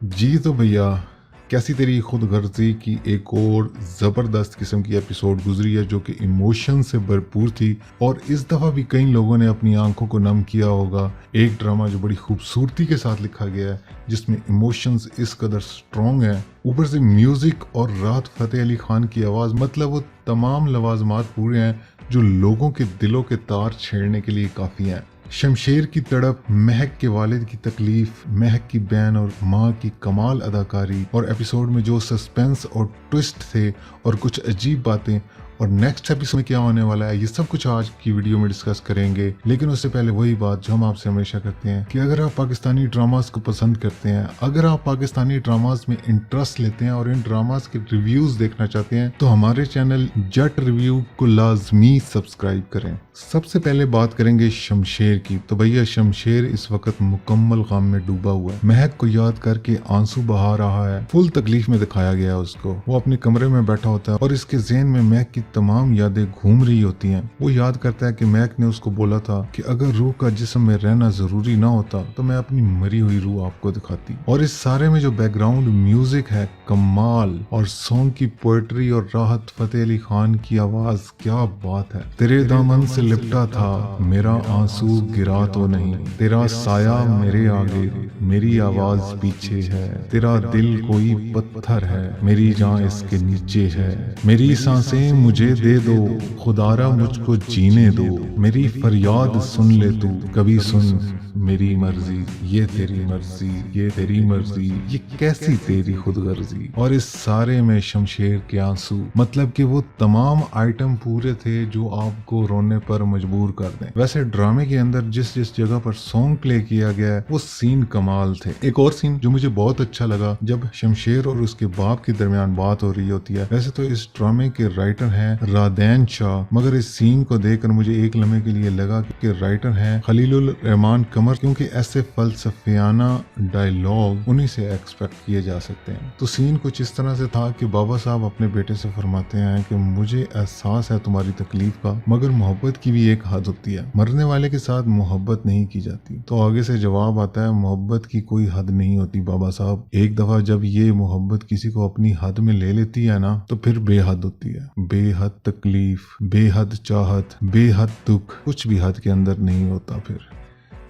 जी तो भैया, कैसी तेरी खुदगर्जी की एक और ज़बरदस्त किस्म की एपिसोड गुजरी है जो कि इमोशन से भरपूर थी। और इस दफ़ा भी कई लोगों ने अपनी आंखों को नम किया होगा। एक ड्रामा जो बड़ी खूबसूरती के साथ लिखा गया है, जिसमें इमोशंस इस कदर स्ट्रॉन्ग हैं, ऊपर से म्यूज़िक और राहत फ़तेह अली खान की आवाज़, मतलब वो तमाम लवाजमात पूरे हैं जो लोगों के दिलों के तार छेड़ने के लिए काफ़ी हैं। शमशेर की तड़प, महक के वालिद की तकलीफ, महक की बहन और माँ की कमाल अदाकारी, और एपिसोड में जो सस्पेंस और ट्विस्ट थे और कुछ अजीब बातें, और नेक्स्ट एपिसोड में क्या होने वाला है, ये सब कुछ आज की वीडियो में डिस्कस करेंगे। लेकिन उससे पहले वही बात जो हम आपसे हमेशा करते हैं कि अगर आप पाकिस्तानी ड्रामास को पसंद करते हैं, अगर आप पाकिस्तानी ड्रामास में इंटरेस्ट लेते हैं और इन ड्रामास के रिव्यूज देखना चाहते हैं, तो हमारे चैनल जट रिव्यू को लाजमी सब्सक्राइब करें। सबसे पहले बात करेंगे शमशेर की। तो भैया, शमशेर इस वक्त मुकम्मल गम में डूबा हुआ है। महक को याद करके आंसू बहा रहा है। फुल तकलीफ में दिखाया गया है उसको। वो अपने कमरे में बैठा होता है और इसके ज़हन में महक की तमाम यादें घूम रही होती हैं। वो याद करता है कि महक ने उसको बोला था कि अगर रूह का जिस्म में रहना जरूरी ना होता तो मैं अपनी मरी हुई रूह आपको दिखाती। और इस सारे में जो बैकग्राउंड म्यूजिक है कमाल, और सॉन्ग की पोएट्री और राहत फ़तेह अली खान की आवाज, क्या बात है। तेरे दामन से लिपटा था मेरा आंसू गिरा तो नहीं, तेरा साया मेरे आगे, मेरी आवाज पीछे है, तेरा दिल कोई पत्थर है, मेरी जान इसके नीचे है, मेरी सांसें मुझे दे दो, खुदारा मुझको जीने दो, मेरी फरियाद सुन ले तू, कभी सुन मेरी मर्जी, ये तेरी मर्जी, ये तेरी मर्जी, ये कैसी तेरी खुदगर्जी। और इस सारे में शमशेर के आंसू, मतलब कि वो तमाम आइटम पूरे थे जो आपको रोने पर मजबूर कर दें। वैसे ड्रामे के अंदर जिस जिस जगह पर सॉन्ग प्ले किया गया है वो सीन कमाल थे। एक और सीन जो मुझे बहुत अच्छा लगा, जब शमशेर और उसके बाप के दरमियान बात हो रही होती है। वैसे तो इस ड्रामे के राइटर हैं रादैन शाह, मगर इस सीन को देखकर मुझे एक लम्हे के लिए लगा कि राइटर हैं खलीलुर रहमान कमर, क्योंकि ऐसे फलसफियाना डायलॉग उन्हीं से एक्सपेक्ट किए जा सकते हैं। तो सीन कुछ इस तरह से था कि बाबा साहब अपने बेटे से फरमाते हैं कि मुझे एहसास है तुम्हारी तकलीफ का, मगर मोहब्बत की भी एक हद होती है, मरने वाले के साथ मोहब्बत नहीं की जाती। तो आगे से जवाब आता है, मोहब्बत की कोई हद नहीं होती बाबा साहब, एक दफा जब ये मोहब्बत किसी को अपनी हद में ले लेती है ना, तो फिर बेहद होती है। बेहद तकलीफ, बेहद चाहत, बेहद दुख, कुछ भी हद के अंदर नहीं होता। फिर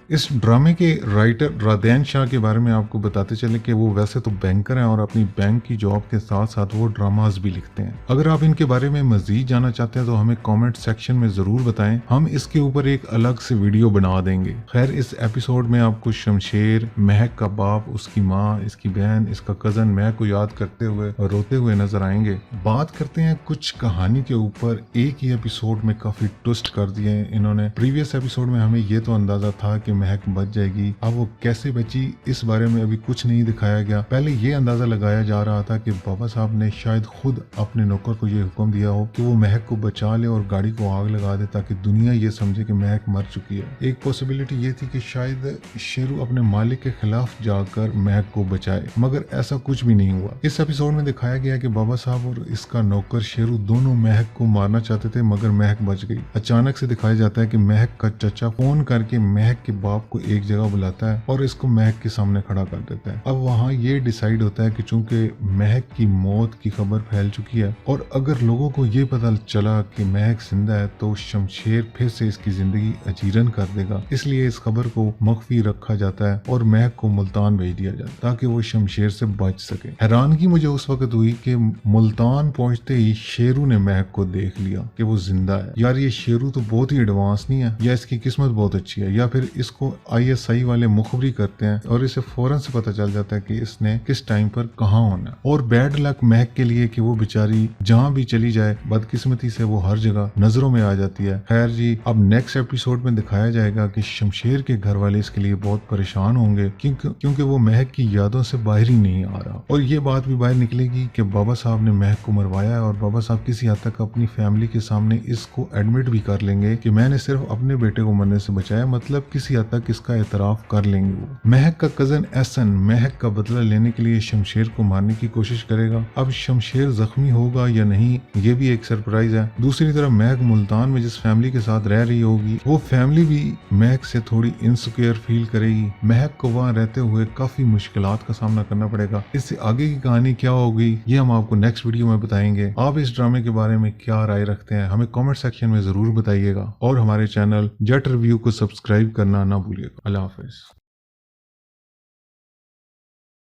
इस ड्रामे के राइटर रादैन शाह के बारे में आपको बताते चले कि वो वैसे तो बैंकर हैं और अपनी बैंक की जॉब के साथ साथ वो ड्रामास भी लिखते हैं। अगर आप इनके बारे में मजीद जानना चाहते हैं तो हमें कमेंट सेक्शन में जरूर बताएं, हम इसके ऊपर एक अलग से वीडियो बना देंगे। खैर, इस एपिसोड में आपको शमशेर, महक का बाप, उसकी माँ, इसकी बहन, इसका कजन महक को याद करते हुए और रोते हुए नजर आएंगे। बात करते हैं कुछ कहानी के ऊपर। एक ही एपिसोड में काफी ट्विस्ट कर दिए हैं इन्होंने। प्रीवियस एपिसोड में हमें ये तो अंदाजा था कि महक बच जाएगी, अब वो कैसे बची इस बारे में अभी कुछ नहीं दिखाया गया। पहले ये अंदाजा लगाया जा रहा था कि बाबा साहब ने शायद खुद अपने नौकर को ये हुक्म दिया हो कि वो महक को बचा ले और गाड़ी को आग लगा दे ताकि दुनिया ये समझे कि महक मर चुकी है। एक पॉसिबिलिटी ये थी कि शायद शेरू अपने मालिक के खिलाफ जाकर महक को बचाए, मगर ऐसा कुछ भी नहीं हुआ। इस एपिसोड में दिखाया गया कि बाबा साहब और इसका नौकर शेरू दोनों महक को मारना चाहते थे, मगर महक बच गई। अचानक से दिखाया जाता है कि महक का चचा फोन करके महक के बाप को एक जगह बुलाता है और इसको महक के सामने खड़ा कर देता है। अब वहाँ ये डिसाइड होता है कि चूंकि महक की मौत की खबर फैल चुकी है और अगर लोगों को ये पता चला कि महक जिंदा है तो शमशेर फिर से इसकी जिंदगी अजीरन कर देगा, इसलिए इस खबर को मख्फी रखा जाता है और महक को मुल्तान भेज दिया जाता है ताकि वो शमशेर से बच सके। हैरानगी मुझे उस वक्त हुई कि मुल्तान पहुंचते ही शेरू ने महक को देख लिया कि वो जिंदा है। यार, ये शेरू तो बहुत ही एडवांस नहीं है, या इसकी किस्मत बहुत अच्छी है, या फिर इसको ISI वाले मुखबरी करते हैं और इसे फौरन से पता चल जाता है कि इसने किस टाइम पर कहाँ होना है। और बैड लक महक के लिए कि वो बेचारी जहाँ भी चली जाए बदकिस्मती से वो हर जगह नजरों में आ जाती है। खैर जी, अब नेक्स्ट एपिसोड में दिखाया जाएगा कि शमशेर के घर वाले इसके लिए बहुत परेशान होंगे क्योंकि वो महक की यादों से बाहर ही नहीं आ रहा। और ये बात भी बाहर निकलेगी कि बाबा साहब ने महक को मरवाया है और बाबा साहब किसी हद तक अपनी फैमिली के सामने इसको एडमिट भी कर लेंगे कि मैंने सिर्फ अपने बेटे को मरने से बचाया, मतलब किसी हद तक इसका एतराफ कर लेंगे। वो महक का कजन एहसन महक का बदला लेने के लिए शमशेर को मारने की कोशिश करेगा। अब शमशेर जख्मी होगा या नहीं, ये भी एक सरप्राइज है। दूसरी तरफ महक मुल्तान में जिस फैमिली के साथ रह रही होगी, वो फैमिली भी महक से थोड़ी इनसिक्योर फील करेगी। महक को वहाँ रहते हुए काफी मुश्किलात का सामना करना पड़ेगा। इससे आगे की कहानी क्या होगी, ये हम आपको नेक्स्ट वीडियो में बताएंगे। आप इस ड्रामे के बारे में क्या राय रखते हैं, हमें कमेंट सेक्शन में जरूर बताइएगा और हमारे चैनल जट रिव्यू को सब्सक्राइब करना ना भूलिएगा। अल्लाह हाफिज।